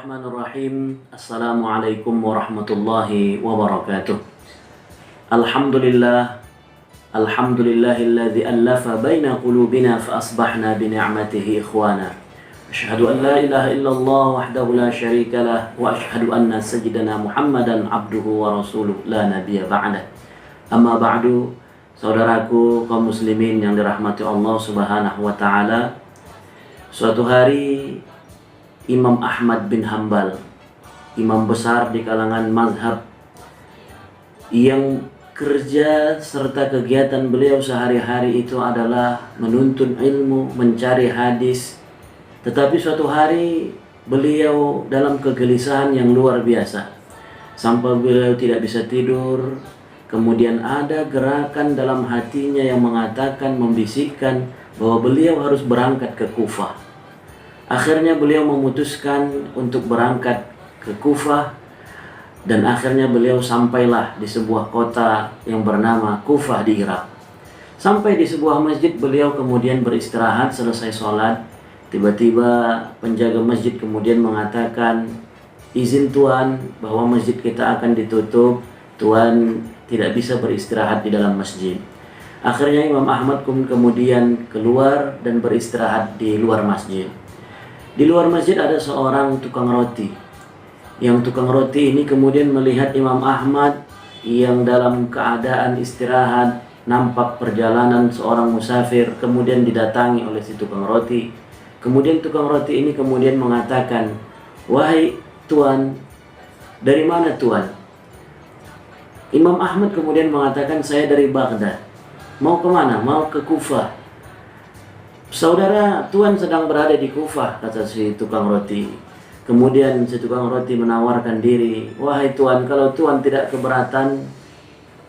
Bismillahirrahmanirrahim. Assalamualaikum warahmatullahi wabarakatuh. Alhamdulillah. Alhamdulillahilladzi allafa baina qulubina fa asbahna bi ni'matihi ikhwana. Asyhadu an la ilaha illallah wahdahu la syarika lah wa asyhadu anna sayyidana Muhammadan abduhu wa rasuluh la nabiyya ba'dah. Amma ba'du, saudaraku kaum muslimin yang dirahmati Allah Subhanahu wa taala. Suatu hari Imam Ahmad bin Hanbal, imam besar di kalangan mazhab, yang kerja serta kegiatan beliau sehari-hari itu adalah menuntut ilmu, mencari hadis. Tetapi suatu hari beliau dalam kegelisahan yang luar biasa, sampai beliau tidak bisa tidur. Kemudian ada gerakan dalam hatinya yang mengatakan, membisikkan bahwa beliau harus berangkat ke Kufah. Akhirnya beliau memutuskan untuk berangkat ke Kufah, dan akhirnya beliau sampailah di sebuah kota yang bernama Kufah di Irak. Sampai di sebuah masjid, beliau kemudian beristirahat. Selesai sholat, tiba-tiba penjaga masjid kemudian mengatakan, izin tuan bahwa masjid kita akan ditutup, tuan tidak bisa beristirahat di dalam masjid. Akhirnya Imam Ahmad kemudian keluar dan beristirahat di luar masjid. Di luar masjid ada seorang tukang roti. Yang tukang roti ini kemudian melihat Imam Ahmad yang dalam keadaan istirahat, nampak perjalanan seorang musafir, kemudian didatangi oleh si tukang roti. Kemudian tukang roti ini kemudian mengatakan, wahai tuan, dari mana tuan? Imam Ahmad kemudian mengatakan, saya dari Baghdad. Mau kemana? Mau ke Kufah. Saudara, tuan sedang berada di Kufah, kata si tukang roti. Kemudian si tukang roti menawarkan diri, wahai tuan, kalau tuan tidak keberatan,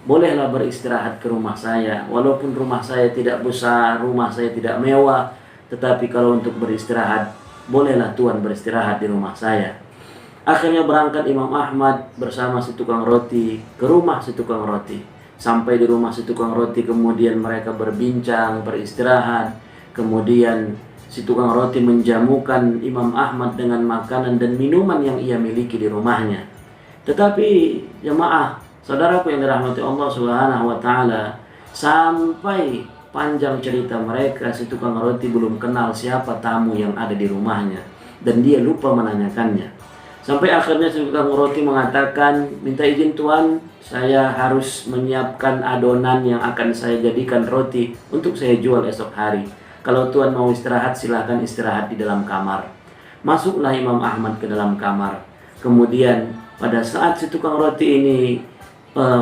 bolehlah beristirahat ke rumah saya. Walaupun rumah saya tidak besar, rumah saya tidak mewah, tetapi kalau untuk beristirahat, bolehlah tuan beristirahat di rumah saya. Akhirnya berangkat Imam Ahmad bersama si tukang roti ke rumah si tukang roti. Sampai di rumah si tukang roti, kemudian mereka berbincang, beristirahat. Kemudian si tukang roti menjamukan Imam Ahmad dengan makanan dan minuman yang ia miliki di rumahnya. Tetapi jemaah, saudaraku yang dirahmati Allah Subhanahu wa taala, sampai panjang cerita mereka, si tukang roti belum kenal siapa tamu yang ada di rumahnya, dan dia lupa menanyakannya. Sampai akhirnya si tukang roti mengatakan, minta izin tuan, saya harus menyiapkan adonan yang akan saya jadikan roti untuk saya jual esok hari. Kalau tuan mau istirahat, silahkan istirahat di dalam kamar. Masuklah Imam Ahmad ke dalam kamar. Kemudian pada saat si tukang roti ini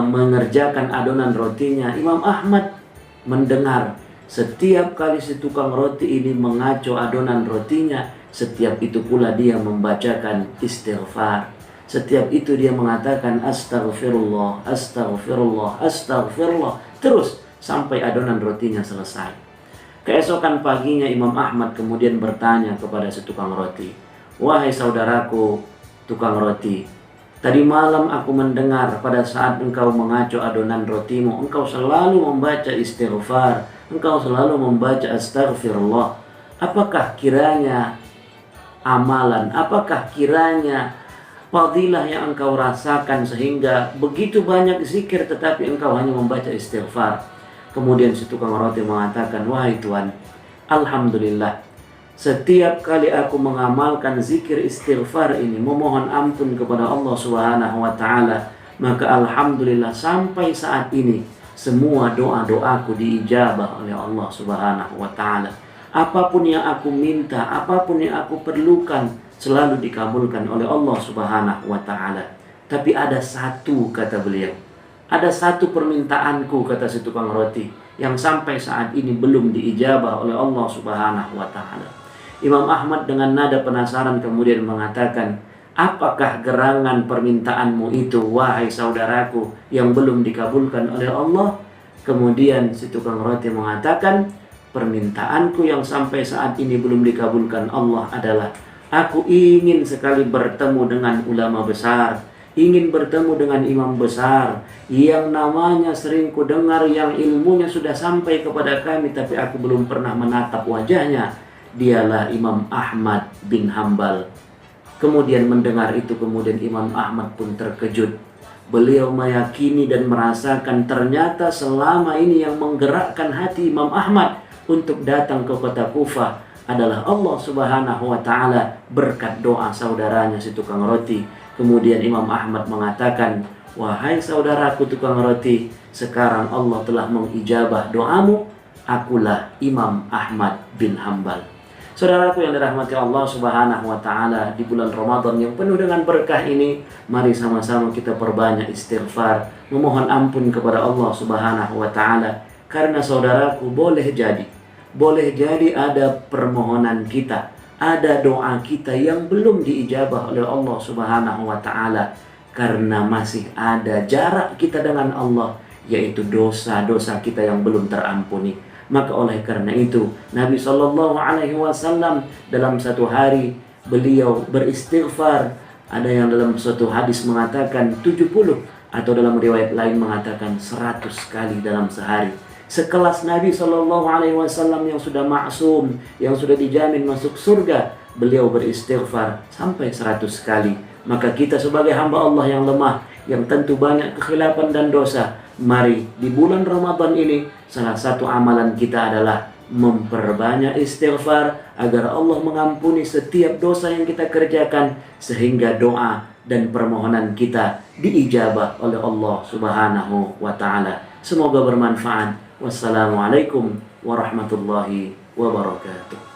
mengerjakan adonan rotinya, Imam Ahmad mendengar setiap kali si tukang roti ini mengaco adonan rotinya, setiap itu pula dia membacakan istighfar. Setiap itu dia mengatakan astagfirullah, astagfirullah, astagfirullah, terus sampai adonan rotinya selesai. Keesokan paginya Imam Ahmad kemudian bertanya kepada si tukang roti, wahai saudaraku tukang roti, tadi malam aku mendengar pada saat engkau mengaco adonan rotimu, engkau selalu membaca istighfar, engkau selalu membaca astagfirullah. Apakah kiranya amalan, apakah kiranya fadilah yang engkau rasakan sehingga begitu banyak zikir tetapi engkau hanya membaca istighfar? Kemudian si tukang roti mengatakan, wahai tuan, alhamdulillah, setiap kali aku mengamalkan zikir istighfar ini, memohon ampun kepada Allah Subhanahu wa taala, maka alhamdulillah sampai saat ini semua doa-doaku diijabah oleh Allah Subhanahu wa taala. Apapun yang aku minta, apapun yang aku perlukan, selalu dikabulkan oleh Allah Subhanahu wa taala. Tapi ada satu, kata beliau, ada satu permintaanku, kata si tukang roti, yang sampai saat ini belum diijabah oleh Allah Subhanahu wa taala. Imam Ahmad dengan nada penasaran kemudian mengatakan, apakah gerangan permintaanmu itu, wahai saudaraku, yang belum dikabulkan oleh Allah? Kemudian si tukang roti mengatakan, permintaanku yang sampai saat ini belum dikabulkan Allah adalah, aku ingin sekali bertemu dengan ulama besar, ingin bertemu dengan imam besar yang namanya sering ku dengar, yang ilmunya sudah sampai kepada kami, tapi aku belum pernah menatap wajahnya. Dialah Imam Ahmad bin Hanbal. Kemudian mendengar itu, kemudian Imam Ahmad pun terkejut. Beliau meyakini dan merasakan ternyata selama ini yang menggerakkan hati Imam Ahmad untuk datang ke kota Kufah adalah Allah Subhanahu wa Ta'ala berkat doa saudaranya si tukang roti. Kemudian Imam Ahmad mengatakan, wahai saudaraku tukang roti, sekarang Allah telah mengijabah doamu, akulah Imam Ahmad bin Hambal. Saudaraku yang dirahmati Allah Subhanahu wa Ta'ala, di bulan Ramadan yang penuh dengan berkah ini, mari sama-sama kita perbanyak istighfar, memohon ampun kepada Allah Subhanahu wa Ta'ala. Karena saudaraku, boleh jadi ada permohonan kita, ada doa kita yang belum diijabah oleh Allah Subhanahu wa Ta'ala, karena masih ada jarak kita dengan Allah, yaitu dosa-dosa kita yang belum terampuni. Maka oleh karena itu, Nabi Shallallahu Alaihi Wasallam dalam satu hari beliau beristighfar. Ada yang dalam suatu hadis mengatakan 70, atau dalam riwayat lain mengatakan 100 kali dalam sehari. Sekelas Nabi Shallallahu Alaihi Wasallam yang sudah maksum, yang sudah dijamin masuk surga, beliau beristighfar sampai 100 kali. Maka kita sebagai hamba Allah yang lemah, yang tentu banyak kekhilafan dan dosa, mari di bulan Ramadan ini salah satu amalan kita adalah memperbanyak istighfar agar Allah mengampuni setiap dosa yang kita kerjakan, sehingga doa dan permohonan kita diijabah oleh Allah Subhanahu wa Ta'ala. Semoga bermanfaat. Wassalamualaikum warahmatullahi wabarakatuh.